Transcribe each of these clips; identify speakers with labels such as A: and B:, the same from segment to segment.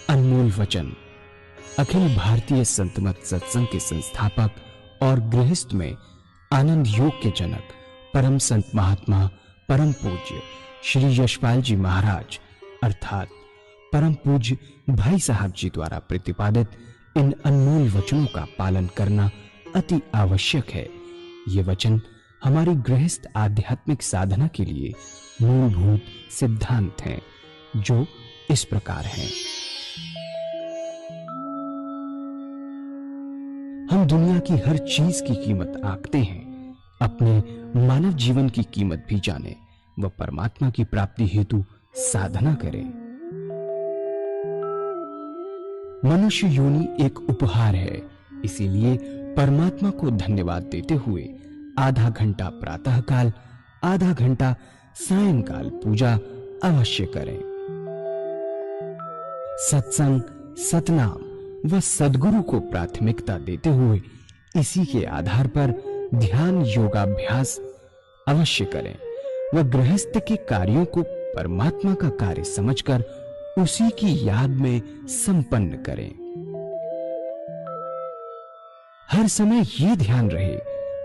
A: अनमोल वचन अखिल भारतीय संत मत सत्संग के संस्थापक और गृहस्थ में आनंद योग के जनक परम संत महात्मा परम पूज्य श्री यशपाल जी महाराज अर्थात परम पूज्य भाई साहब जी द्वारा प्रतिपादित इन अनमोल वचनों का पालन करना अति आवश्यक है। ये वचन हमारी गृहस्थ आध्यात्मिक साधना के लिए मूलभूत सिद्धांत हैं, जो इस प्रकार हैं। हम दुनिया की हर चीज की कीमत आंकते हैं, अपने मानव जीवन की कीमत भी जाने व परमात्मा की प्राप्ति हेतु साधना करें। मनुष्य योनि एक उपहार है, इसीलिए परमात्मा को धन्यवाद देते हुए आधा घंटा प्रातःकाल, आधा घंटा सायंकाल पूजा अवश्य करें। सत्संग, सतनाम व सद्गुरु को प्राथमिकता देते हुए इसी के आधार पर ध्यान योगाभ्यास अवश्य करें व गृहस्थ के कार्यों को परमात्मा का कार्य समझकर उसी की याद में संपन्न करें। हर समय ये ध्यान रहे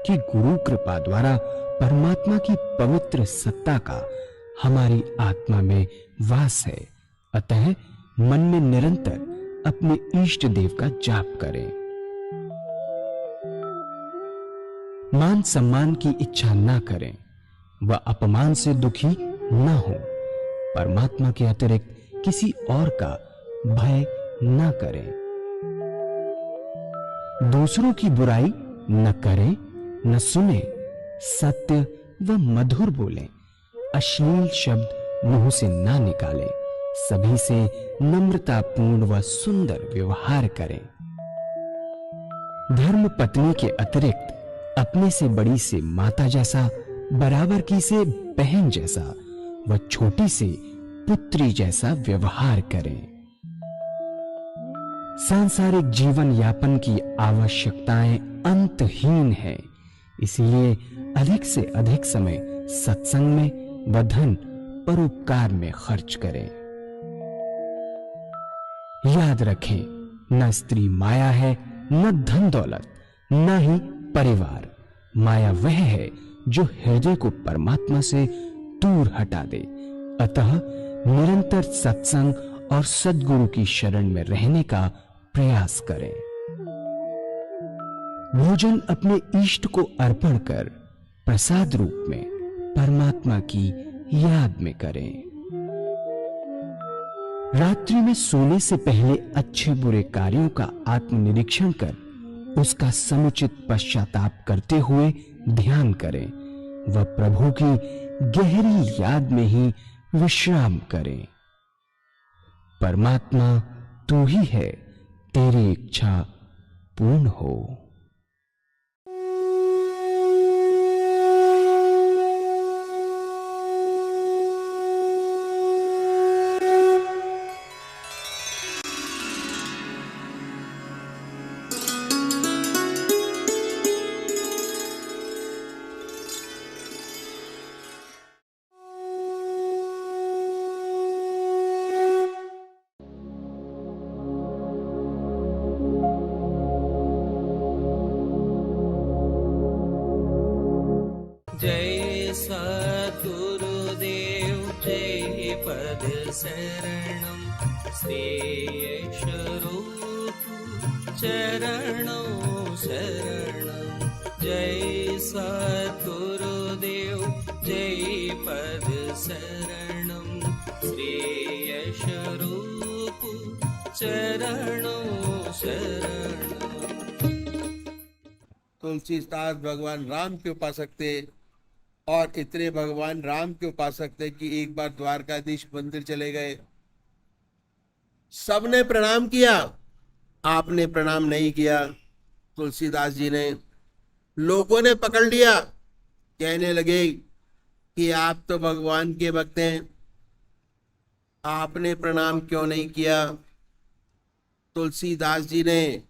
A: कि गुरु कृपा द्वारा परमात्मा की पवित्र सत्ता का हमारी आत्मा में वास है, अतः मन में निरंतर अपने इष्ट देव का जाप करें। मान सम्मान की इच्छा न करें व अपमान से दुखी न हो। परमात्मा के अतिरिक्त किसी और का भय न करें। दूसरों की बुराई न करें, न सुने, सत्य व मधुर बोलें, अश्लील शब्द मुंह से ना निकालें, सभी से नम्रतापूर्ण व सुंदर व्यवहार करें। धर्म पत्नी के अतिरिक्त अपने से बड़ी से माता जैसा, बराबर की से बहन जैसा व छोटी से पुत्री जैसा व्यवहार करें। सांसारिक जीवन यापन की आवश्यकताएं अंतहीन है, इसलिए अधिक से अधिक समय सत्संग में व धन परोपकार में खर्च करें। याद रखें, न स्त्री माया है, न धन दौलत, न ही परिवार। माया वह है जो हृदय को परमात्मा से दूर हटा दे। अतः निरंतर सत्संग और सद्गुरु की शरण में रहने का प्रयास करें। भोजन अपने इष्ट को अर्पण कर प्रसाद रूप में परमात्मा की याद में करें। रात्रि में सोने से पहले अच्छे बुरे कार्यों का आत्मनिरीक्षण कर उसका समुचित पश्चाताप करते हुए ध्यान करें व प्रभु की गहरी याद में ही विश्राम करें। परमात्मा तू ही है, तेरी इच्छा पूर्ण हो।
B: जय सद्गुरुदेव जय पद शरणं श्रेयस्वरूप चरणों शरणं। जय सद्गुरुदेव जय पद शरणं श्रेयस्वरूप चरणों शरणं।
C: तुलसीदास भगवान राम के उपासक थे और इतने भगवान राम के उपासक थे कि एक बार द्वारकाधीश मंदिर चले गए। सबने प्रणाम किया, आपने प्रणाम नहीं किया। तुलसीदास जी ने, लोगों ने पकड़ लिया, कहने लगे कि आप तो भगवान के भक्त हैं, आपने प्रणाम क्यों नहीं किया। तुलसीदास जी ने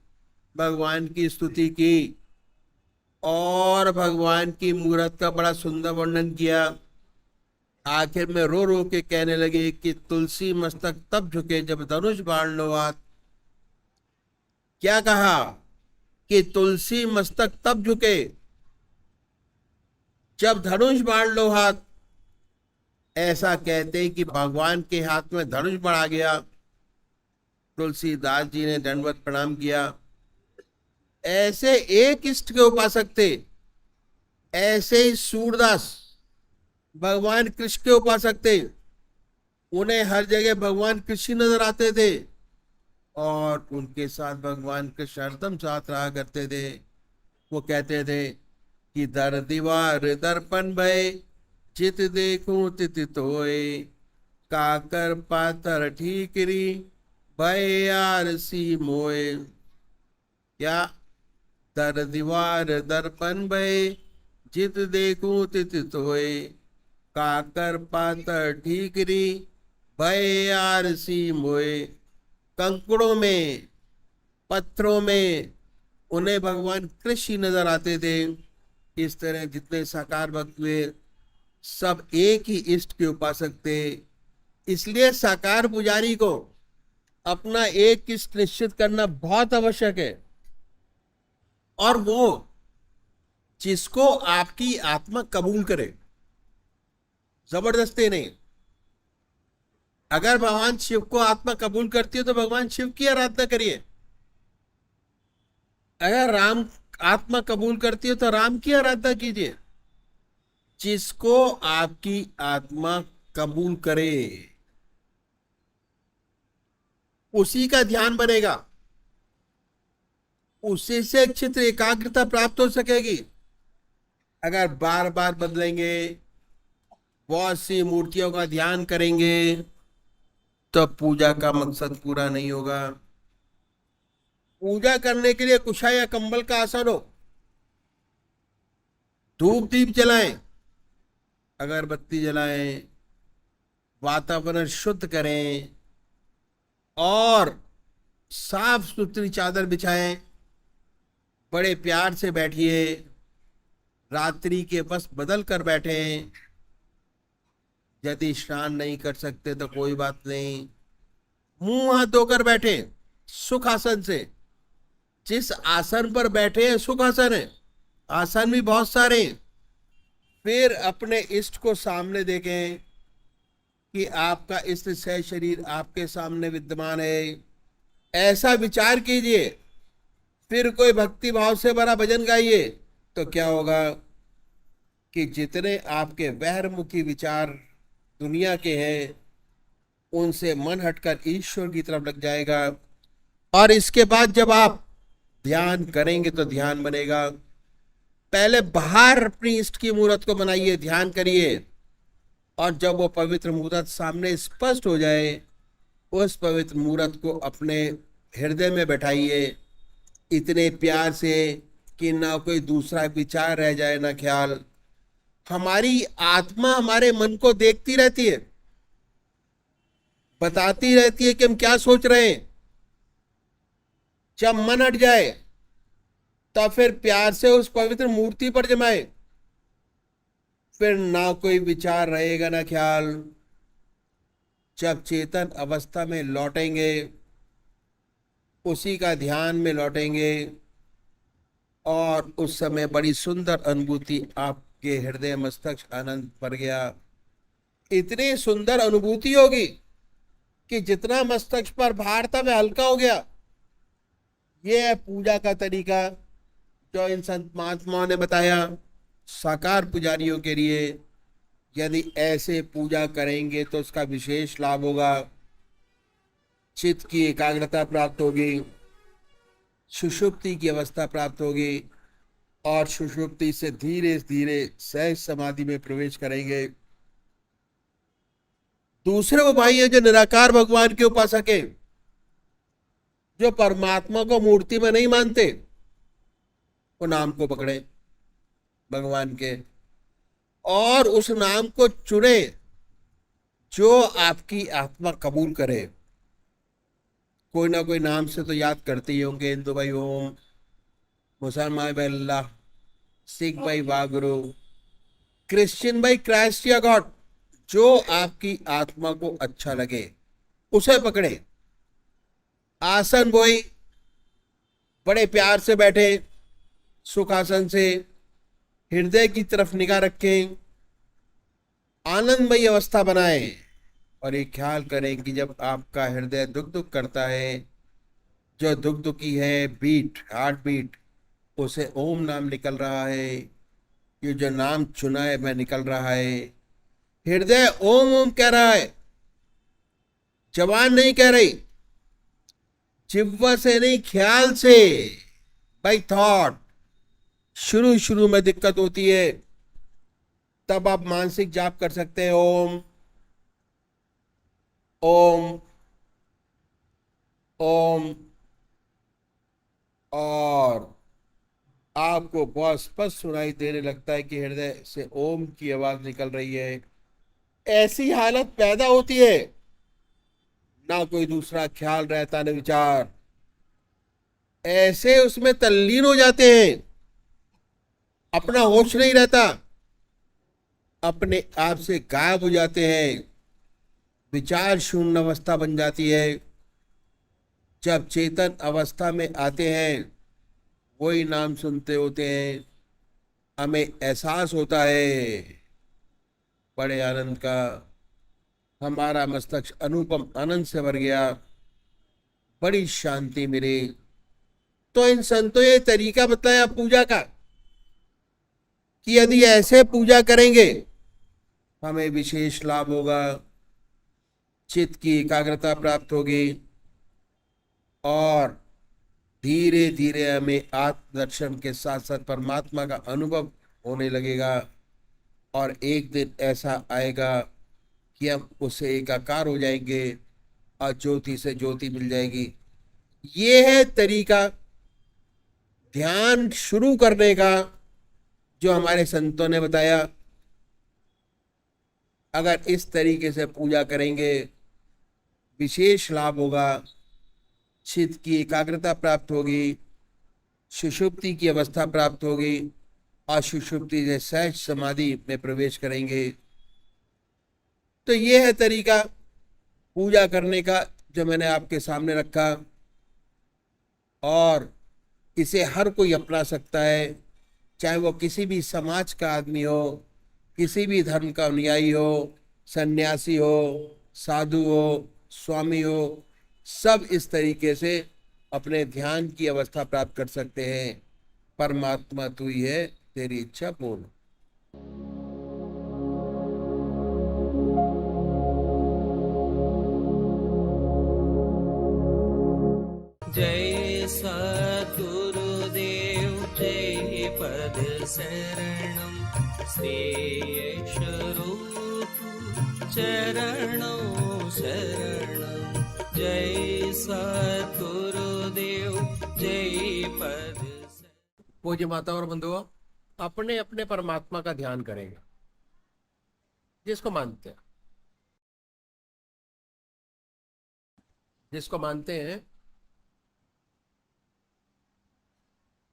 C: भगवान की स्तुति की और भगवान की मूर्त का बड़ा सुंदर वर्णन किया। आखिर में रो रो के कहने लगे कि तुलसी मस्तक तब झुके जब धनुष बाण लो हाथ। क्या कहा कि तुलसी मस्तक तब झुके जब धनुष बाण लो हाथ। ऐसा कहते कि भगवान के हाथ में धनुष बढ़ा गया। तुलसीदास जी ने दंडवत प्रणाम किया। ऐसे एक इष्ट के उपासक थे, ऐसे ही सूरदास भगवान कृष्ण के उपासक थे। उन्हें हर जगह भगवान कृष्ण नजर आते थे और उनके साथ भगवान कृष्ण हरदम साथ रहा करते थे। वो कहते थे कि दर दीवार दर्पण भय चित देखूं तित तोय काकर पातर ठीकरी भय यार सी मोय। क्या दर दीवार दर्पण भय जित देखूं तित तोय काकर पातर ठीकरी भय यार सी मोय। कंकड़ों में, पत्थरों में उन्हें भगवान कृष्ण नजर आते थे। इस तरह जितने साकार भक्त हुए सब एक ही इष्ट के उपासक थे। इसलिए साकार पुजारी को अपना एक इष्ट निश्चित करना बहुत आवश्यक है, और वो जिसको आपकी आत्मा कबूल करे, जबरदस्ती नहीं। अगर भगवान शिव को आत्मा कबूल करती है तो भगवान शिव की आराधना करिए। अगर राम आत्मा कबूल करती है तो राम की आराधना कीजिए। जिसको आपकी आत्मा कबूल करे उसी का ध्यान बनेगा, उसी से चित्त एकाग्रता प्राप्त हो सकेगी। अगर बार बार बदलेंगे, बहुत सी मूर्तियों का ध्यान करेंगे तो पूजा का मकसद पूरा नहीं होगा। पूजा करने के लिए कुशा या कंबल का आसन हो, धूप दीप जलाएं, अगरबत्ती जलाएं, वातावरण शुद्ध करें और साफ सुथरी चादर बिछाएं। बड़े प्यार से बैठिए, रात्रि के बस बदल कर बैठें। यदि स्नान नहीं कर सकते तो कोई बात नहीं, मुंह हाथ धोकर बैठे सुख आसन से। जिस आसन पर बैठे हैं सुख आसन है, आसन भी बहुत सारे। फिर अपने इष्ट को सामने देखें कि आपका इष्ट सह शरीर आपके सामने विद्यमान है, ऐसा विचार कीजिए। फिर कोई भक्ति भाव से भरा भजन गाइए तो क्या होगा कि जितने आपके बहिर्मुखी विचार दुनिया के हैं उनसे मन हटकर ईश्वर की तरफ लग जाएगा। और इसके बाद जब आप ध्यान करेंगे तो ध्यान बनेगा। पहले बाहर अपनी इष्ट की मूर्त को बनाइए, ध्यान करिए, और जब वो पवित्र मूर्त सामने स्पष्ट हो जाए उस पवित्र मूर्त को अपने हृदय में बैठाइए इतने प्यार से कि ना कोई दूसरा विचार रह जाए, ना ख्याल। हमारी आत्मा हमारे मन को देखती रहती है, बताती रहती है कि हम क्या सोच रहे हैं। जब मन हट जाए तो फिर प्यार से उस पवित्र मूर्ति पर जमाए, फिर ना कोई विचार रहेगा ना ख्याल। जब चेतन अवस्था में लौटेंगे उसी का ध्यान में लौटेंगे और उस समय बड़ी सुंदर अनुभूति आपके हृदय मस्तक आनंद भर गया। इतनी सुंदर अनुभूति होगी कि जितना मस्तक पर भार था वह हल्का हो गया। यह है पूजा का तरीका जो इन संत महात्माओं ने बताया साकार पुजारियों के लिए। यदि ऐसे पूजा करेंगे तो उसका विशेष लाभ होगा। चित्त की एकाग्रता प्राप्त होगी, सुषुप्ति की अवस्था प्राप्त होगी और सुषुप्ति से धीरे धीरे सहज समाधि में प्रवेश करेंगे। दूसरे वो भाई है जो निराकार भगवान के उपासक है, जो परमात्मा को मूर्ति में नहीं मानते, वो नाम को पकड़े भगवान के और उस नाम को चुने जो आपकी आत्मा कबूल करे। कोई ना कोई नाम से तो याद करते ही होंगे, हिंदू भाई ओम, मुसलमान भाई अल्लाह, सिख भाई वागुरु, क्रिश्चियन भाई क्राइस्ट या गॉड, जो आपकी आत्मा को अच्छा लगे उसे पकड़े। आसन वही, बड़े प्यार से बैठे सुखासन से, हृदय की तरफ निगाह रखें, आनंदमयी अवस्था बनाएं और ये ख्याल करें कि जब आपका हृदय दुख दुख करता है, जो दुख दुखी है बीट, हार्ट बीट, उसे ओम नाम निकल रहा है। ये जो नाम चुना है वह निकल रहा है। हृदय ओम ओम कह रहा है, जबान नहीं कह रही, जिह्वा से नहीं, ख्याल से, बाई थॉट। शुरू शुरू में दिक्कत होती है, तब आप मानसिक जाप कर सकते हैं, ओम ओम ओम, और आपको बहुत स्पष्ट सुनाई देने लगता है कि हृदय से ओम की आवाज निकल रही है। ऐसी हालत पैदा होती है, ना कोई दूसरा ख्याल रहता न विचार, ऐसे उसमें तल्लीन हो जाते हैं, अपना होश नहीं रहता, अपने आप से गायब हो जाते हैं, विचार शून्य अवस्था बन जाती है। जब चेतन अवस्था में आते हैं, वही नाम सुनते होते हैं, हमें एहसास होता है बड़े आनंद का, हमारा मस्तक अनुपम आनंद से भर गया, बड़ी शांति मिली। तो इन संतों ये तरीका बताया पूजा का कि यदि ऐसे पूजा करेंगे हमें विशेष लाभ होगा, चित्त की एकाग्रता प्राप्त होगी और धीरे धीरे हमें आत्मदर्शन के साथ साथ परमात्मा का अनुभव होने लगेगा। और एक दिन ऐसा आएगा कि हम उससे एकाकार हो जाएंगे और ज्योति से ज्योति मिल जाएगी। ये है तरीका ध्यान शुरू करने का जो हमारे संतों ने बताया। अगर इस तरीके से पूजा करेंगे विशेष लाभ होगा, चित्त की एकाग्रता प्राप्त होगी, सुषुप्ति की अवस्था प्राप्त होगी और सुषुप्ति से सहज समाधि में प्रवेश करेंगे। तो ये है तरीका पूजा करने का जो मैंने आपके सामने रखा, और इसे हर कोई अपना सकता है, चाहे वो किसी भी समाज का आदमी हो, किसी भी धर्म का अनुयायी हो, सन्यासी हो, साधु हो, स्वामी हो, सब इस तरीके से अपने ध्यान की अवस्था प्राप्त कर सकते हैं। परमात्मा तू ही है, तेरी इच्छा पूर्ण।
B: जय सद्गुरुदेव जय पद शरणं श्रेयस्वरूप चरणों शरणं। जय सद्गुरुदेव जय पद।
C: पूज्य माता और बंधुओं, अपने अपने परमात्मा का ध्यान करेंगे जिसको मानते हैं। जिसको मानते हैं,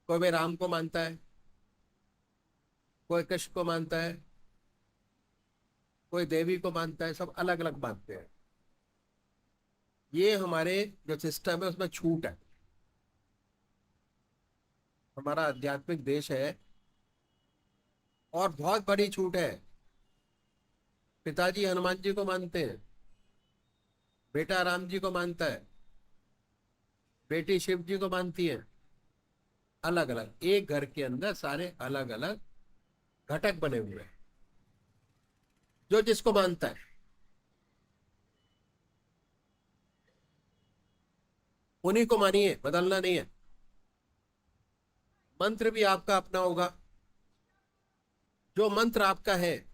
C: कोई भी राम को मानता है, कोई कृष्ण को मानता है, कोई देवी को मानता है, सब अलग अलग मानते हैं। ये हमारे जो सिस्टम है उसमें छूट है। हमारा आध्यात्मिक देश है और बहुत बड़ी छूट है। पिताजी हनुमान जी को मानते हैं, बेटा राम जी को मानता है, बेटी शिव जी को मानती है। अलग अलग एक घर के अंदर सारे अलग अलग घटक बने हुए हैं, जो जिसको मानता है। उन्हीं को मानिए, बदलना नहीं है। मंत्र भी आपका अपना होगा, जो मंत्र आपका है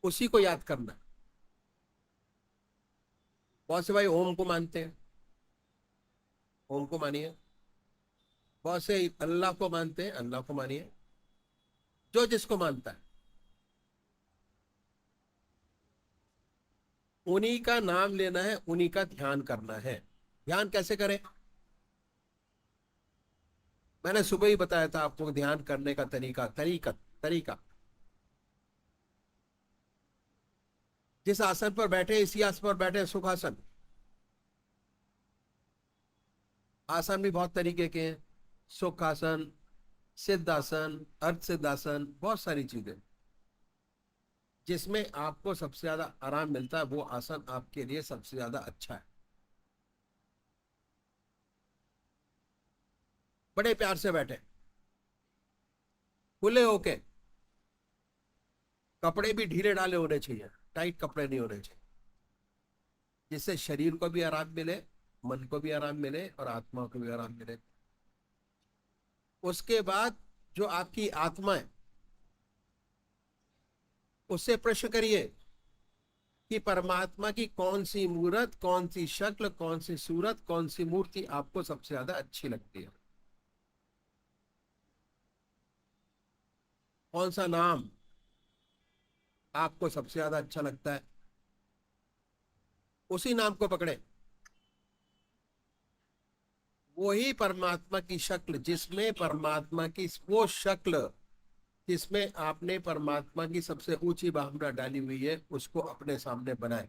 C: उसी को याद करना। बहुत से भाई ओम को मानते हैं, ओम को मानिए। बहुत से अल्लाह को मानते हैं, अल्लाह को मानिए। जो जिसको मानता है उन्हीं का नाम लेना है, उन्हीं का ध्यान करना है। ध्यान कैसे करें? मैंने सुबह ही बताया था आपको ध्यान करने का तरीका। जिस आसन पर बैठे, इसी आसन पर बैठे, सुखासन। आसन भी बहुत तरीके के हैं, सुखासन, सिद्धासन, अर्ध सिद्धासन, बहुत सारी चीजें। जिसमें आपको सबसे ज्यादा आराम मिलता है वो आसन आपके लिए सबसे ज्यादा अच्छा है। बड़े प्यार से बैठे, खुले होके, कपड़े भी ढीले ढाले होने चाहिए, टाइट कपड़े नहीं होने चाहिए, जिससे शरीर को भी आराम मिले, मन को भी आराम मिले और आत्मा को भी आराम मिले। उसके बाद जो आपकी आत्मा है उससे प्रश्न करिए कि परमात्मा की कौन सी मूर्त, कौन सी शक्ल, कौन सी सूरत, कौन सी मूर्ति आपको सबसे ज्यादा अच्छी लगती है। कौन सा नाम आपको सबसे ज्यादा अच्छा लगता है, उसी नाम को पकड़े। वही परमात्मा की शक्ल, जिसमें परमात्मा की वो शक्ल जिसमें आपने परमात्मा की सबसे ऊंची भावना डाली हुई है, उसको अपने सामने बनाए,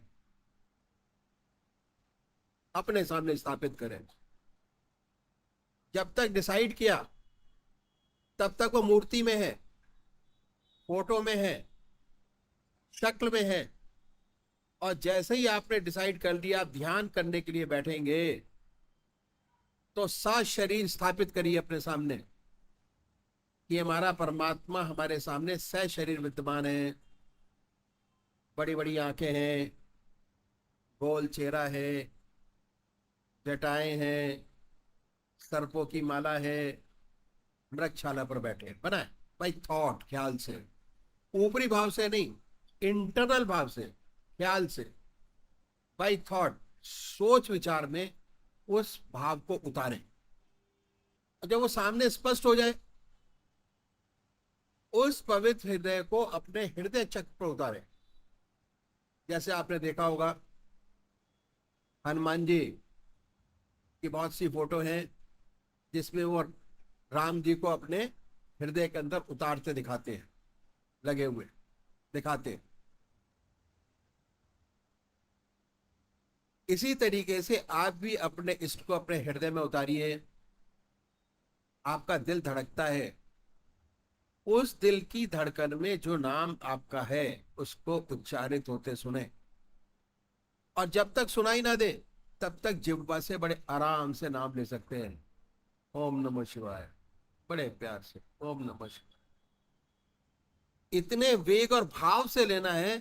C: अपने सामने स्थापित करें। जब तक डिसाइड किया तब तक वो मूर्ति में है, फोटो में है, शक्ल में है। और जैसे ही आपने डिसाइड कर लिया आप ध्यान करने के लिए बैठेंगे, तो सा शरीर स्थापित करिए अपने सामने कि हमारा परमात्मा हमारे सामने सह शरीर विद्यमान है। बड़ी बड़ी आंखें हैं, गोल चेहरा है, जटाएं हैं, सर्पों की माला है, मृगशाला पर बैठे बना है भाई, थॉट, ख्याल से, ऊपरी भाव से नहीं, इंटरनल भाव से, ख्याल से, भाई थॉट, सोच विचार में उस भाव को उतारें। जब वो सामने स्पष्ट हो जाए, उस पवित्र हृदय को अपने हृदय चक्र पर उतारें। जैसे आपने देखा होगा हनुमान जी की बहुत सी फोटो हैं जिसमें वो राम जी को अपने हृदय के अंदर उतारते दिखाते हैं, लगे हुए दिखाते हैं। इसी तरीके से आप भी अपने इष्ट को अपने हृदय में उतारिए। आपका दिल धड़कता है, उस दिल की धड़कन में जो नाम आपका है उसको उच्चारित होते सुने। और जब तक सुनाई ना दे तब तक जिह्वा से बड़े आराम से नाम ले सकते हैं। ओम नमः शिवाय, बड़े प्यार से ओम नमः शिवाय। इतने वेग और भाव से लेना है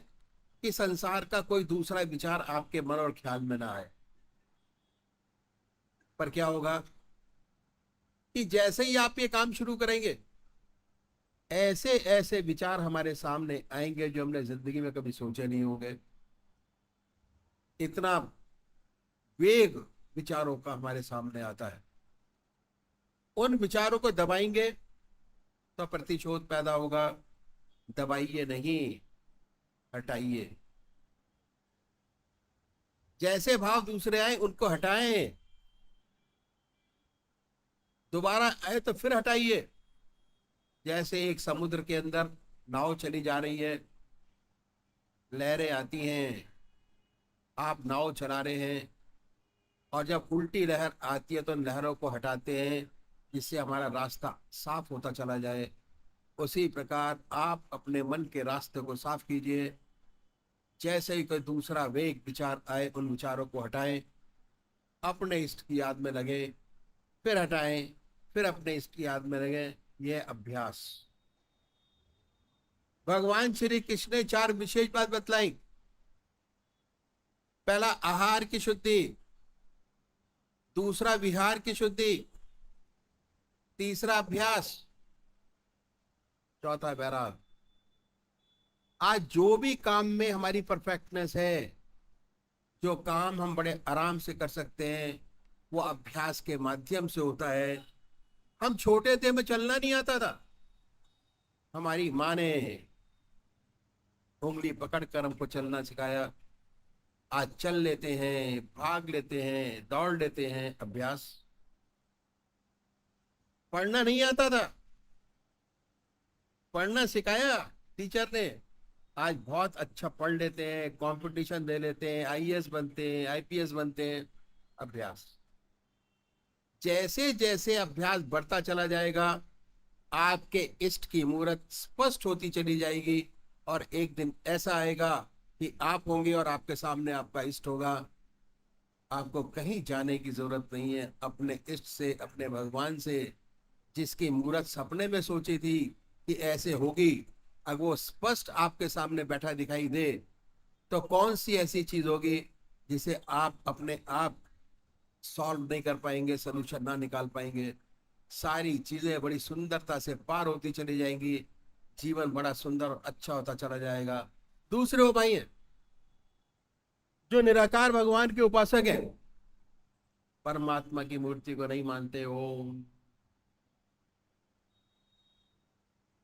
C: कि संसार का कोई दूसरा विचार आपके मन और ख्याल में ना आए। पर क्या होगा कि जैसे ही आप ये काम शुरू करेंगे, ऐसे ऐसे विचार हमारे सामने आएंगे जो हमने जिंदगी में कभी सोचे नहीं होंगे। इतना वेग विचारों का हमारे सामने आता है। उन विचारों को दबाएंगे तो प्रतिशोध पैदा होगा। दबाइए नहीं, हटाइए। जैसे भाव दूसरे आए उनको हटाएं, दोबारा आए तो फिर हटाइए। जैसे एक समुद्र के अंदर नाव चली जा रही है, लहरें आती हैं, आप नाव चला रहे हैं, और जब उल्टी लहर आती है तो लहरों को हटाते हैं जिससे हमारा रास्ता साफ होता चला जाए। उसी प्रकार आप अपने मन के रास्ते को साफ कीजिए। जैसे ही कोई दूसरा वेग विचार आए उन विचारों को हटाएं, अपने इष्ट की याद में लगे, फिर हटाएं, फिर अपने इष्ट की याद में लगे। यह अभ्यास। भगवान श्री कृष्ण ने 4 विशेष बात बतलाई। पहला आहार की शुद्धि, दूसरा विहार की शुद्धि, तीसरा अभ्यास, चौथा वैराग। आज जो भी काम में हमारी परफेक्टनेस है, जो काम हम बड़े आराम से कर सकते हैं, वो अभ्यास के माध्यम से होता है। हम छोटे थे, हमें चलना नहीं आता था, हमारी माँ ने उंगली पकड़कर हमको चलना सिखाया। आज चल लेते हैं, भाग लेते हैं, दौड़ लेते हैं। अभ्यास। पढ़ना नहीं आता था, पढ़ना सिखाया टीचर ने, आज बहुत अच्छा पढ़ लेते हैं, कंपटीशन दे लेते हैं, आईएएस बनते हैं, आईपीएस बनते हैं। अभ्यास, जैसे जैसे अभ्यास बढ़ता चला जाएगा, आपके इष्ट की मूर्त स्पष्ट होती चली जाएगी, और एक दिन ऐसा आएगा कि आप होंगे और आपके सामने आपका इष्ट होगा। आपको कहीं जाने की जरूरत नहीं है। अपने इष्ट से, अपने भगवान से, जिसकी मूर्त सपने में सोची थी कि ऐसे होगी, अगर वो स्पष्ट आपके सामने बैठा दिखाई दे, तो कौन सी ऐसी चीज होगी जिसे आप अपने आप सॉल्व नहीं कर पाएंगे, सोल्यूशन ना निकाल पाएंगे। सारी चीजें बड़ी सुंदरता से पार होती चली जाएंगी, जीवन बड़ा सुंदर और अच्छा होता चला जाएगा। दूसरे वो भाई हैं जो निराकार भगवान के उपासक हैं, परमात्मा की मूर्ति को नहीं मानते हो,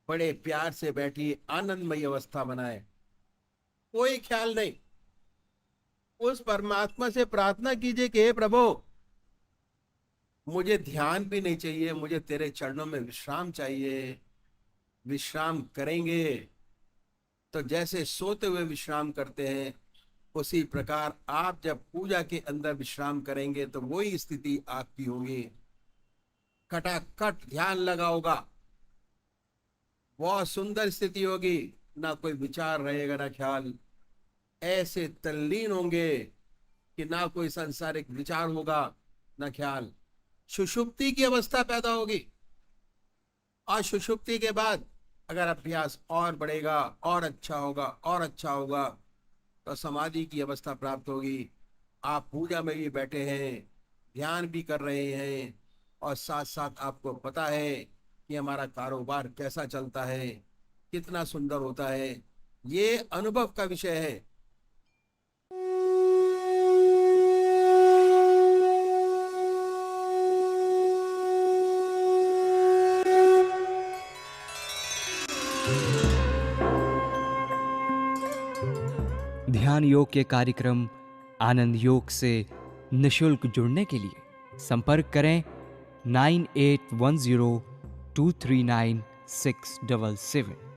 C: बड़े प्यार से बैठी आनंदमयी अवस्था बनाए, कोई ख्याल नहीं। उस परमात्मा से प्रार्थना कीजिए कि हे प्रभु, मुझे ध्यान भी नहीं चाहिए, मुझे तेरे चरणों में विश्राम चाहिए। विश्राम करेंगे तो जैसे सोते हुए विश्राम करते हैं, उसी प्रकार आप जब पूजा के अंदर विश्राम करेंगे तो वही स्थिति आपकी होगी। खटाखट ध्यान लगा होगा, बहुत सुंदर स्थिति होगी, ना कोई विचार रहेगा ना ख्याल। ऐसे तल्लीन होंगे कि ना कोई सांसारिक विचार होगा ना ख्याल। सुषुप्ति की अवस्था पैदा होगी, और सुषुप्ति के बाद अगर अभ्यास और बढ़ेगा, और अच्छा होगा, और अच्छा होगा, तो समाधि की अवस्था प्राप्त होगी। आप पूजा में भी बैठे हैं, ध्यान भी कर रहे हैं, और साथ साथ आपको पता है कि हमारा कारोबार कैसा चलता है, कितना सुंदर होता है। ये अनुभव का विषय है।
A: ध्यान योग के कार्यक्रम आनंद योग से निशुल्क जुड़ने के लिए संपर्क करें 9810239677।